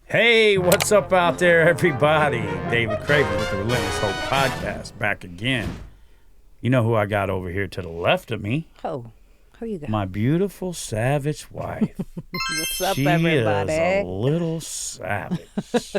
Hey, what's up out there, everybody? David Craven with the Relentless Hope Podcast, back again. You know who I got over here to the left of me? Oh, who you got? My beautiful, savage wife. What's up, she everybody? She is a little savage.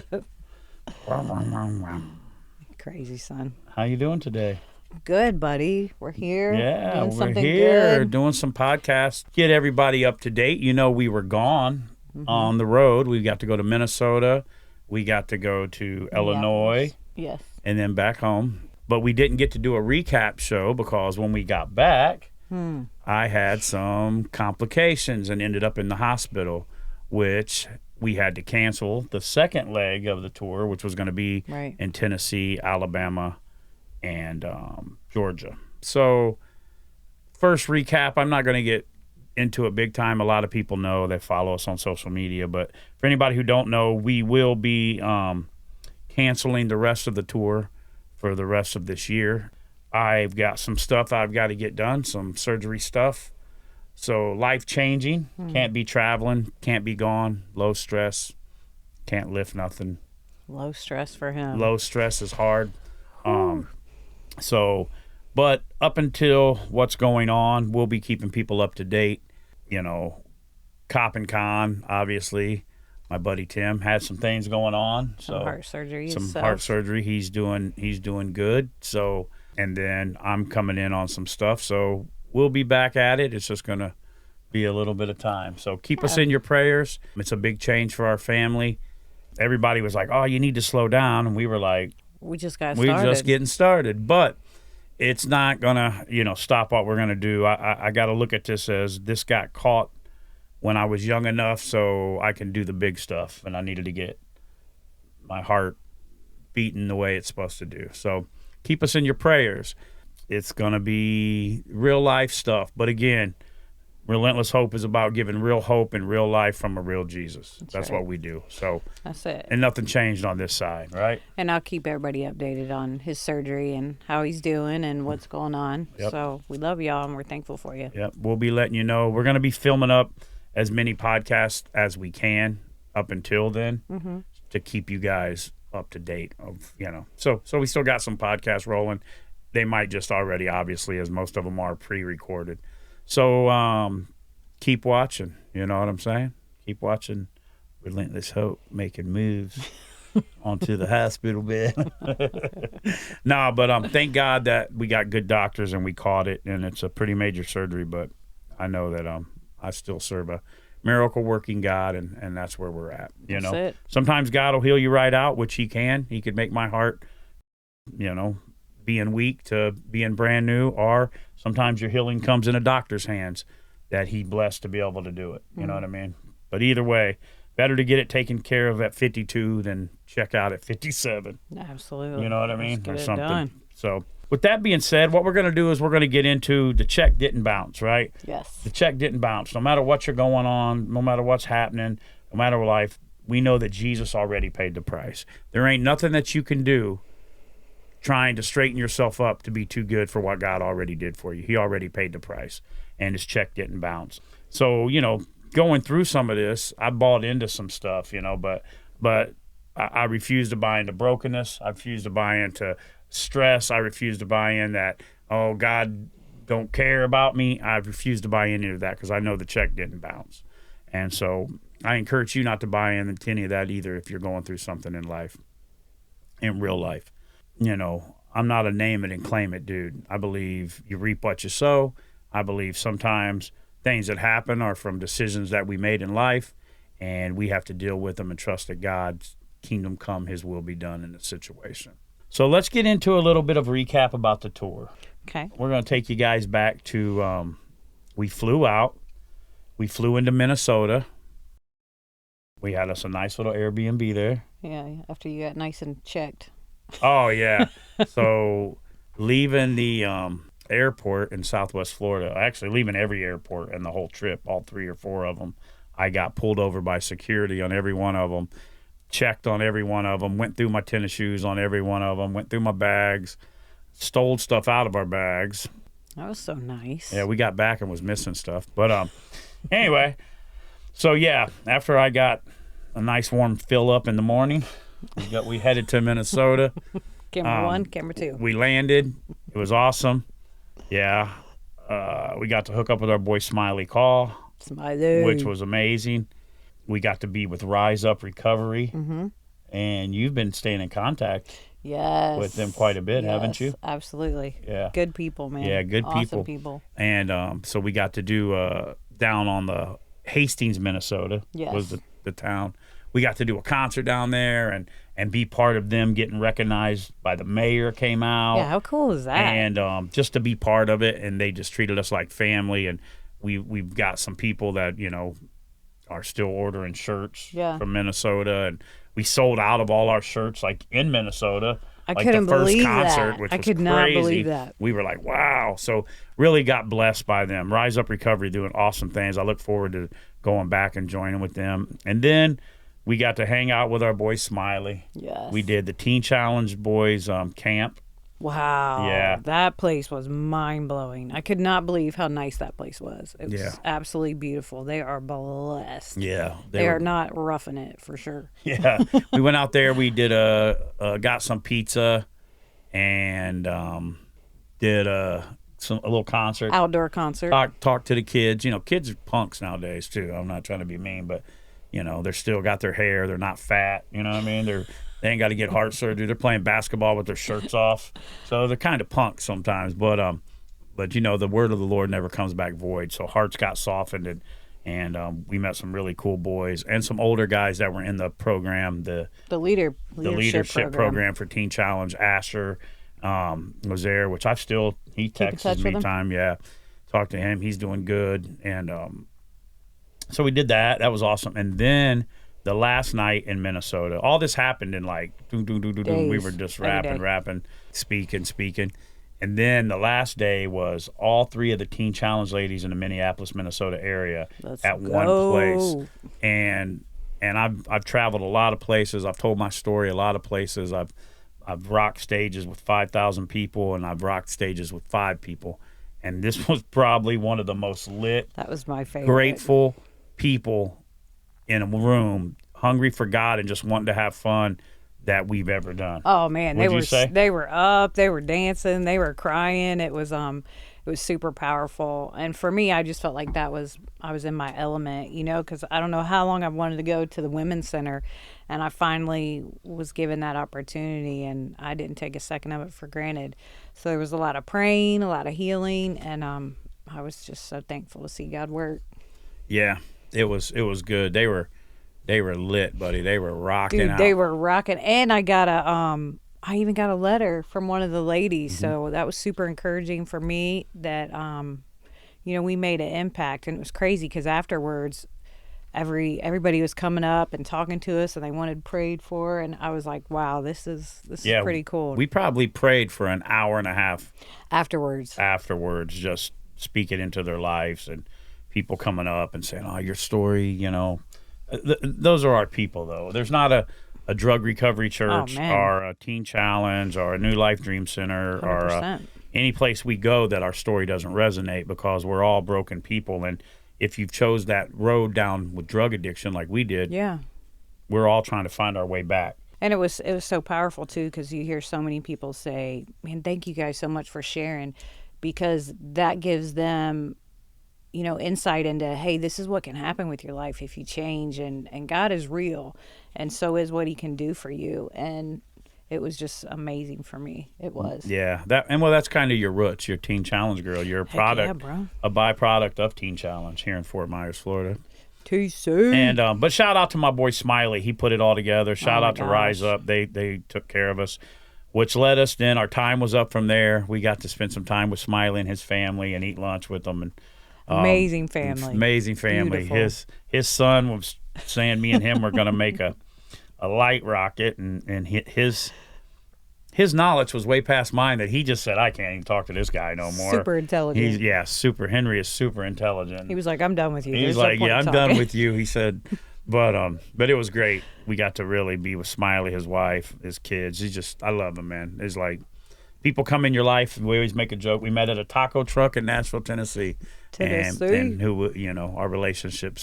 Crazy, son. How you doing today? Good, buddy. We're here. Yeah, doing we're something here good. doing some podcasts. Get everybody up to date. You know, we were gone on the road. We got to go to Minnesota. We got to go to Illinois. Yes. And then back home. But we didn't get to do a recap show because when we got back, I had some complications and ended up in the hospital, which we had to cancel the second leg of the tour, which was going to be in Tennessee, Alabama, and Georgia. So first recap, I'm not going to get into it big time. A lot of people know, they follow us on social media, but for anybody who don't know, we will be canceling the rest of the tour for the rest of this year. I've got some stuff I've got to get done, some surgery stuff. So life-changing, can't be traveling, can't be gone, low stress, can't lift nothing. Low stress for him. Low stress is hard. But up until what's going on, we'll be keeping people up to date. You know, Cop and Con, obviously. My buddy Tim had some things going on. Some heart surgery. Heart surgery. He's doing good. So, and then I'm coming in on some stuff. So we'll be back at it. It's just going to be a little bit of time. So keep us in your prayers. It's a big change for our family. Everybody was like, oh, you need to slow down. And we were like, we just got started. We're just getting started. But it's not going to, stop what we're going to do. I got to look at this as this got caught when I was young enough so I can do the big stuff. And I needed to get my heart beating the way it's supposed to do. So keep us in your prayers. It's going to be real life stuff. But again, Relentless Hope is about giving real hope and real life from a real Jesus. That's right. What we do. So that's it. And nothing changed on this side, right? And I'll keep everybody updated on his surgery and how he's doing and what's going on. Yep. So we love y'all and we're thankful for you. Yep. We'll be letting you know. We're going to be filming up as many podcasts as we can up until then to keep you guys up to date So we still got some podcasts rolling. They might just already, obviously, as most of them are pre-recorded. So keep watching, you know what I'm saying? Keep watching Relentless Hope making moves onto the hospital bed. No, but thank God that we got good doctors and we caught it, and it's a pretty major surgery, but I know that I still serve a miracle-working God, and that's where we're at. You know, it. Sometimes God will heal you right out, which he can. He could make my heart, being weak to being brand new, or sometimes your healing comes in a doctor's hands that he blessed to be able to do it. You know what I mean? But either way, better to get it taken care of at 52 than check out at 57. Absolutely. You know what I mean? Or something. Done. So with that being said, what we're going to do is we're going to get into the check didn't bounce, right? Yes. The check didn't bounce. No matter what you're going on, no matter what's happening, no matter life, we know that Jesus already paid the price. There ain't nothing that you can do trying to straighten yourself up to be too good for what God already did for you. He already paid the price, and his check didn't bounce. So, going through some of this, I bought into some stuff, but I refuse to buy into brokenness. I refuse to buy into stress. I refuse to buy in that, oh, God don't care about me. I refuse to buy into that because I know the check didn't bounce. And so I encourage you not to buy into any of that either if you're going through something in life, in real life. I'm not a name it and claim it dude. I believe you reap what you sow. I believe sometimes things that happen are from decisions that we made in life, and we have to deal with them and trust that God's kingdom come, his will be done in the situation. So let's get into a little bit of recap about the tour. Okay. We're going to take you guys back to, we flew out. We flew into Minnesota. We had us a nice little Airbnb there. Yeah, after you got nice and checked. Oh, yeah. So leaving the airport in Southwest Florida, actually leaving every airport and the whole trip, all 3 or 4 of them, I got pulled over by security on every one of them, checked on every one of them, went through my tennis shoes on every one of them, went through my bags, stole stuff out of our bags. That was so nice. Yeah, we got back and was missing stuff. But anyway, so yeah, after I got a nice warm fill up in the morning. We headed to Minnesota. Camera 1, camera 2. We landed. It was awesome. Yeah. We got to hook up with our boy Smiley Call, which was amazing. We got to be with Rise Up Recovery. Mm-hmm. And you've been staying in contact with them quite a bit, haven't you? Absolutely. Yeah. Good people, man. Yeah, good awesome people. And so we got to do down on the Hastings, Minnesota was the town. We got to do a concert down there and be part of them getting recognized by the mayor came out. Yeah, how cool is that? And just to be part of it, and they just treated us like family. And we've got some people that, you know, are still ordering shirts from Minnesota. And we sold out of all our shirts, like, in Minnesota. I couldn't believe that. Which I was could not believe that. We were like, wow. So really got blessed by them. Rise Up Recovery doing awesome things. I look forward to going back and joining with them. And then we got to hang out with our boy Smiley. Yes. We did the Teen Challenge boys camp. Wow. Yeah. That place was mind-blowing. I could not believe how nice that place was. It was absolutely beautiful. They are blessed. Yeah. They are not roughing it, for sure. Yeah. We went out there. We did got some pizza and did a little concert. Outdoor concert. Talk to the kids. You know, kids are punks nowadays, too. I'm not trying to be mean, but, you know, they're still got their hair. They're not fat. You know what I mean? They ain't got to get heart surgery. They're playing basketball with their shirts off. So they're kind of punks sometimes. But you know, the word of the Lord never comes back void. So hearts got softened, and we met some really cool boys and some older guys that were in the program, the leadership program for Teen Challenge. Asher was there, which he texts me time. Yeah, talk to him. He's doing good, and so we did that. That was awesome. And then the last night in Minnesota, all this happened in like we were just rapping, speaking. And then the last day was all 3 of the Teen Challenge ladies in the Minneapolis, Minnesota area one place. And I've traveled a lot of places. I've told my story a lot of places. I've rocked stages with 5,000 people, and I've rocked stages with 5 people. And this was probably one of the most lit. That was my favorite. Grateful people in a room, hungry for God and just wanting to have fun, that we've ever done. Oh man, they were up, they were dancing, they were crying. It was super powerful. And for me, I just felt like I was in my element, you know, because I don't know how long I've wanted to go to the Women's Center, and I finally was given that opportunity, and I didn't take a second of it for granted. So there was a lot of praying, a lot of healing, and I was just so thankful to see God work. Yeah, it was good. They were lit, buddy. They were rocking. Dude, out. They were rocking, and I got I even got a letter from one of the ladies, so that was super encouraging for me. That you know, we made an impact, and it was crazy because afterwards, everybody was coming up and talking to us, and they wanted prayed for, and I was like, wow, this is pretty cool. We probably prayed for an hour and a half afterwards, just speaking into their lives, and people coming up and saying, oh, your story, you know. Those are our people, though. There's not a drug recovery church or a Teen Challenge or a New Life Dream Center 100%. Or any place we go that our story doesn't resonate, because we're all broken people. And if you've chose that road down with drug addiction like we did, we're all trying to find our way back. And it was so powerful, too, because you hear so many people say, man, thank you guys so much for sharing, because that gives them, you know, insight into, hey, this is what can happen with your life if you change, and God is real, and so is what he can do for you. And it was just amazing for me. It was. Yeah. That's kind of your roots. You're a Teen Challenge girl. You're a product, bro. A byproduct of Teen Challenge here in Fort Myers, Florida. TC. And but shout out to my boy Smiley. He put it all together. Shout out to Rise Up. They took care of us, which led us then. Our time was up from there. We got to spend some time with Smiley and his family and eat lunch with them. And amazing family. Beautiful. His son was saying me and him were going to make a light rocket, and his knowledge was way past mine, that he just said, I can't even talk to this guy no more. Super intelligent. Henry is super intelligent. He was like, I'm done with you. He's like, I'm done with you. He said, but it was great. We got to really be with Smiley, his wife, his kids. I love him, man. It's like, people come in your life. We always make a joke. We met at a taco truck in Nashville, Tennessee. And who, you know, our relationship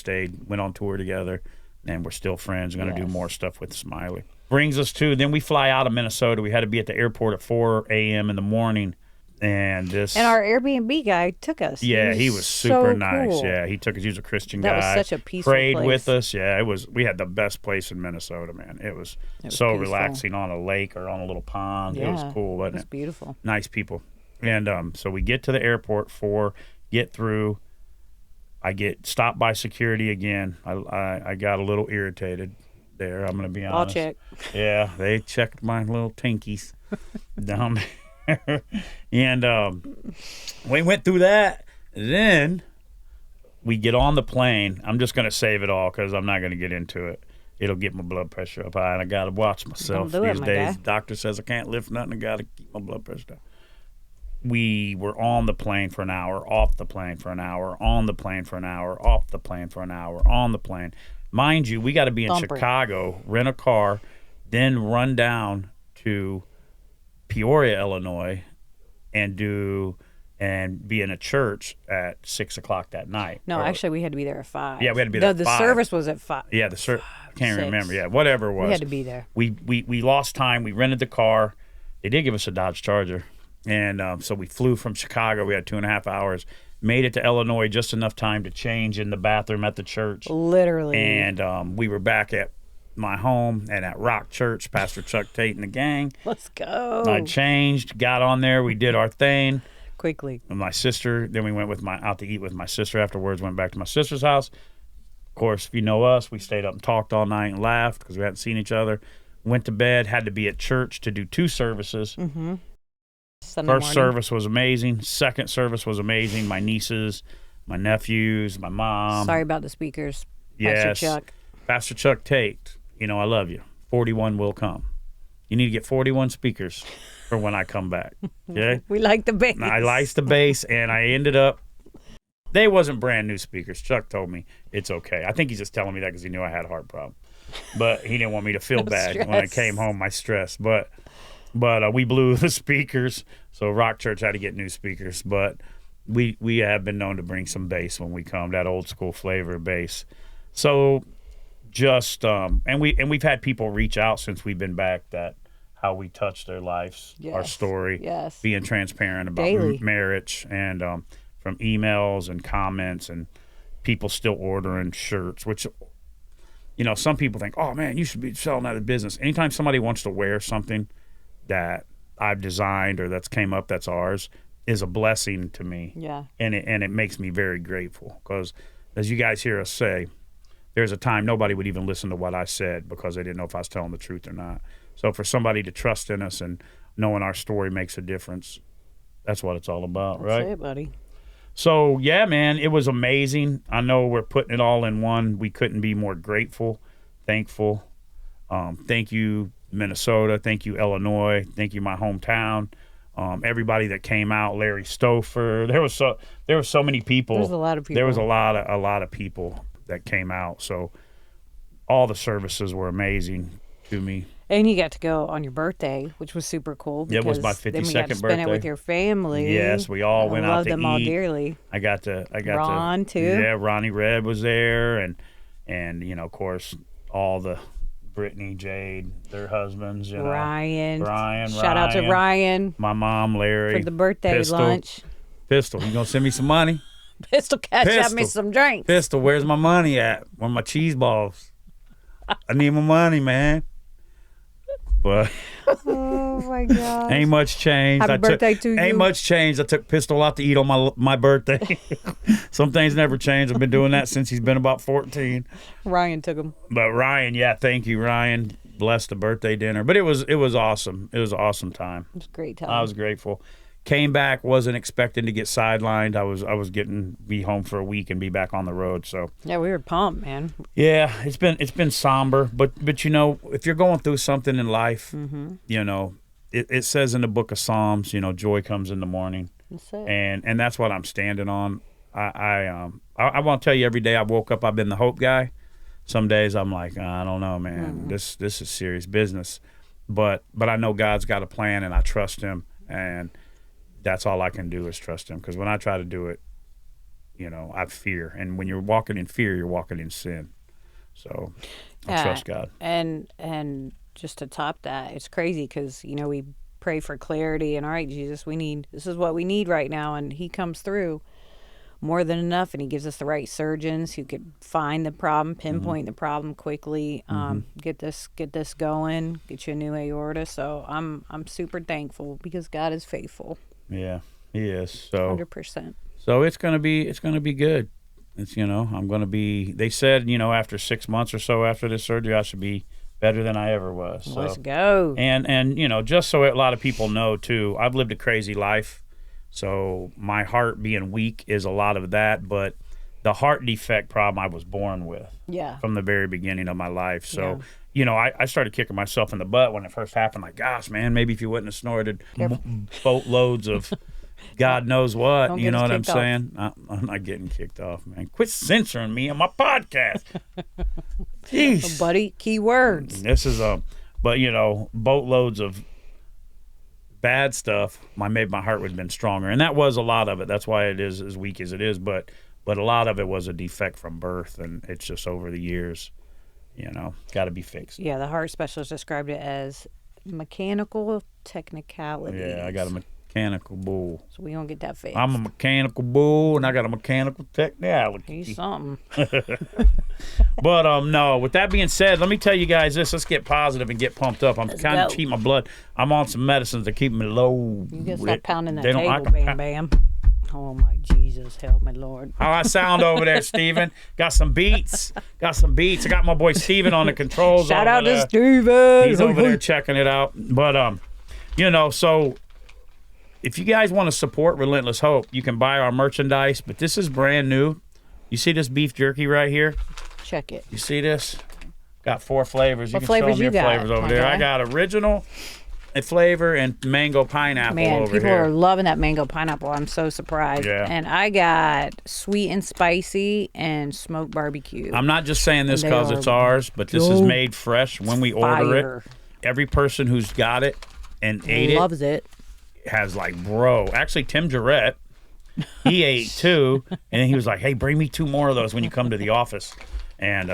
went on tour together. and we're still friends. We're going to do Yes. more stuff with Smiley. Brings us to, then we fly out of Minnesota. We had to be at the airport at 4 a.m. in the morning. And our Airbnb guy took us. Yeah, he was super so nice. cool. Yeah, he took us. He was a Christian guy. That was such a peaceful Prayed place. with us. Yeah, we had the best place in Minnesota, man. It was so peaceful. relaxing on a lake or on a little pond. Yeah, it was cool, wasn't it was it? beautiful. Nice people. And so we get to the airport get through. I get stopped by security again. I got a little irritated there. I'm going to be honest. I'll check. Yeah, they checked my little tinkies down there. And we went through that. Then we get on the plane. I'm just going to save it all because I'm not going to get into it. It'll get my blood pressure up high, and I got to watch myself Don't do these it, my days. guy. Doctor says I can't lift nothing. I got to keep my blood pressure down. We were on the plane for an hour, off the plane for an hour, on the plane for an hour, off the plane for an hour, on the plane. Mind you, we got to be in Thumper. Chicago, rent a car, then run down to Peoria, Illinois, and be in a church at 6 o'clock that night. No, actually, we had to be there at 5. Yeah, we had to be there at The 5. service was at 5. Yeah, I can't 6. remember. Yeah, whatever it was. We had to be there. We lost time. We rented the car. They did give us a Dodge Charger, and so we flew from Chicago. We had 2.5 hours. Made it to Illinois just enough time to change in the bathroom at the church. Literally. And we were back at my home and at Rock Church, Pastor Chuck Tate and the gang. Let's go. I changed, got on there, we did our thing. Quickly. And my sister, then we went out to eat with my sister afterwards, went back to my sister's house. Of course, if you know us, we stayed up and talked all night and laughed because we hadn't seen each other. Went to bed, had to be at church to do 2 services. Mm-hmm. Sunday First morning. service was amazing. Second service was amazing. My nieces, my nephews, my mom. Sorry about the speakers. Yes. Pastor Chuck. Pastor Chuck Tate, I love you. 41 will come. You need to get 41 speakers for when I come back. Okay? We like the bass. I liked the bass, and I ended up, they wasn't brand new speakers. Chuck told me it's okay. I think he's just telling me that because he knew I had a heart problem. But he didn't want me to feel bad when I came home, my stress. But we blew the speakers, so Rock Church had to get new speakers. But we have been known to bring some bass when we come, that old school flavor bass. So just and we've had people reach out since we've been back that how we touched their lives, our story, being transparent about marriage, and from emails and comments and people still ordering shirts, which some people think, oh man, you should be selling that in business. Anytime somebody wants to wear something that I've designed or that's came up that's ours is a blessing to me. Yeah. And it makes me very grateful because, as you guys hear us say, there's a time nobody would even listen to what I said because they didn't know if I was telling the truth or not. So for somebody to trust in us and knowing our story makes a difference, that's what it's all about, right? That's it, buddy. So, yeah, man, it was amazing. I know we're putting it all in one. We couldn't be more grateful, thankful. Thank you, Minnesota. Thank you, Illinois. Thank you, my hometown. Everybody that came out, Larry Stouffer. There was so many people. There was a lot of people. There was a lot of people that came out. So all the services were amazing to me. And you got to go on your birthday, which was super cool. It was my 52nd then we got to spend birthday. it with your family. Yes, we all went out to eat. I love them all dearly. I got Ron, too. Yeah, Ronnie Red was there, and of course, all the Brittany, Jade, their husbands, Ryan. Ryan. Shout out to Ryan. My mom, Larry. For the birthday lunch. Pistol, you gonna send me some money? Pistol cash out me some drinks. Pistol, where's my money at? Where my cheese balls? I need my money, man. But oh my God! Ain't much change. Happy birthday to you. Ain't much change. I took Pistol out to eat on my birthday. Some things never change. I've been doing that since he's been about 14. Ryan took him. But Ryan, yeah, thank you, Ryan. Bless the birthday dinner. But it was awesome. It was an awesome time. It was a great time. I was grateful. Came back, wasn't expecting to get sidelined. I was be home for a week and be back on the road. So yeah, we were pumped, man. Yeah, it's been somber, but if you're going through something in life, it says in the book of Psalms, joy comes in the morning. That's it. And that's what I'm standing on. I want to tell you, every day I woke up, I've been the hope guy. Some days I'm like, I don't know, man. This is serious business, but I know God's got a plan, and I trust Him, and that's all I can do is trust Him. Because when I try to do it, I fear, and when you're walking in fear, you're walking in sin. So I trust God. And just to top that, it's crazy because, we pray for clarity and, all right, Jesus, this is what we need right now. And he comes through more than enough, and he gives us the right surgeons who could find the problem, pinpoint the problem quickly, get this going, get you a new aorta. So I'm super thankful because God is faithful. Yeah, he is. So 100%. So it's gonna be good. It's I'm gonna be. They said after 6 months or so after this surgery, I should be better than I ever was. So, let's go. And just so a lot of people know too, I've lived a crazy life. So my heart being weak is a lot of that, but the heart defect problem I was born with. Yeah. From the very beginning of my life. So, I started kicking myself in the butt when it first happened. Like, gosh, man, maybe if you wouldn't have snorted boatloads of God knows what. Don't You know what I'm kicked off. saying? I'm not getting kicked off, man. Quit censoring me on my podcast. Jeez. Buddy, key words. This is but boatloads of bad stuff. Maybe my heart would have been stronger, and that was a lot of it. That's why it is as weak as it is. But a lot of it was a defect from birth, and it's just over the years, got to be fixed. Yeah, the heart specialist described it as mechanical technicality. Yeah, I got a mechanical bull. So we don't get that fixed. I'm a mechanical bull, and I got a mechanical technicality. He's something. But no, with that being said, let me tell you guys this. Let's get positive and get pumped up. I'm kind of keeping my blood. I'm on some medicines to keep me low. You just start pounding that They don't table, like bam, bam. Oh, my Jesus, help me, Lord. How I sound over there, Steven? Got some beats. I got my boy Steven on the controls. Shout out there. to Steven. He's over there checking it out. But, so if you guys want to support Relentless Hope, you can buy our merchandise. But this is brand new. You see this beef jerky right here? Check it. You see this? Got 4 flavors. You What can flavors show them you your got, flavors over my there. guy? I got original flavor and mango pineapple Man, over people here. are loving that mango pineapple. I'm so surprised. Yeah. And I got sweet and spicy and smoked barbecue. I'm not just saying this And because they it's are ours, but this is made fresh when we order fire. it. Every person who's got it and ate Loves it. has like, bro. Actually, Tim Jarrett, he ate 2, and then he was like, hey, bring me 2 more of those when you come to the office. And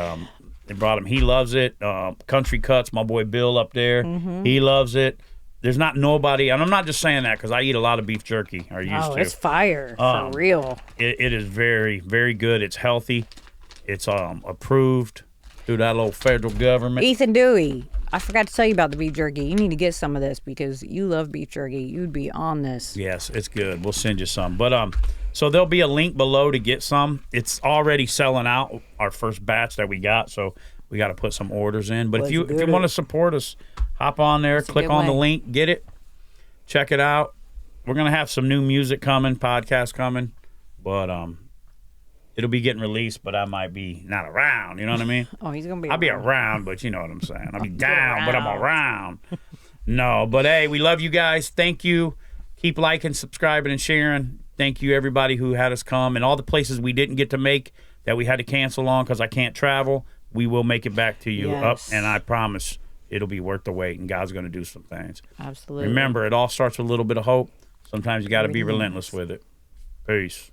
they brought him. He loves it. Country Cuts, my boy Bill up there, he loves it. There's not nobody, and I'm not just saying that because I eat a lot of beef jerky, or used to. It's fire, for real. It is very, very good. It's healthy. It's approved through that little federal government. Ethan Dewey, I forgot to tell you about the beef jerky. You need to get some of this because you love beef jerky. You'd be on this. Yes, it's good. We'll send you some. But so there'll be a link below to get some. It's already selling out, our first batch that we got, so we got to put some orders in. But if you want to support us, hop on there, click on the link, get it, check it out. We're gonna have some new music coming, podcast coming, but it'll be getting released. But I might be not around. You know what I mean? Oh, he's gonna be. I'll be around, but you know what I'm saying. I'll be down, but I'm around. No, but hey, we love you guys. Thank you. Keep liking, subscribing, and sharing. Thank you, everybody who had us come, and all the places we didn't get to make that we had to cancel on because I can't travel. We will make it back to you up, and I promise it'll be worth the wait, and God's going to do some things. Absolutely. Remember, it all starts with a little bit of hope. Sometimes you got to be relentless with it. Peace.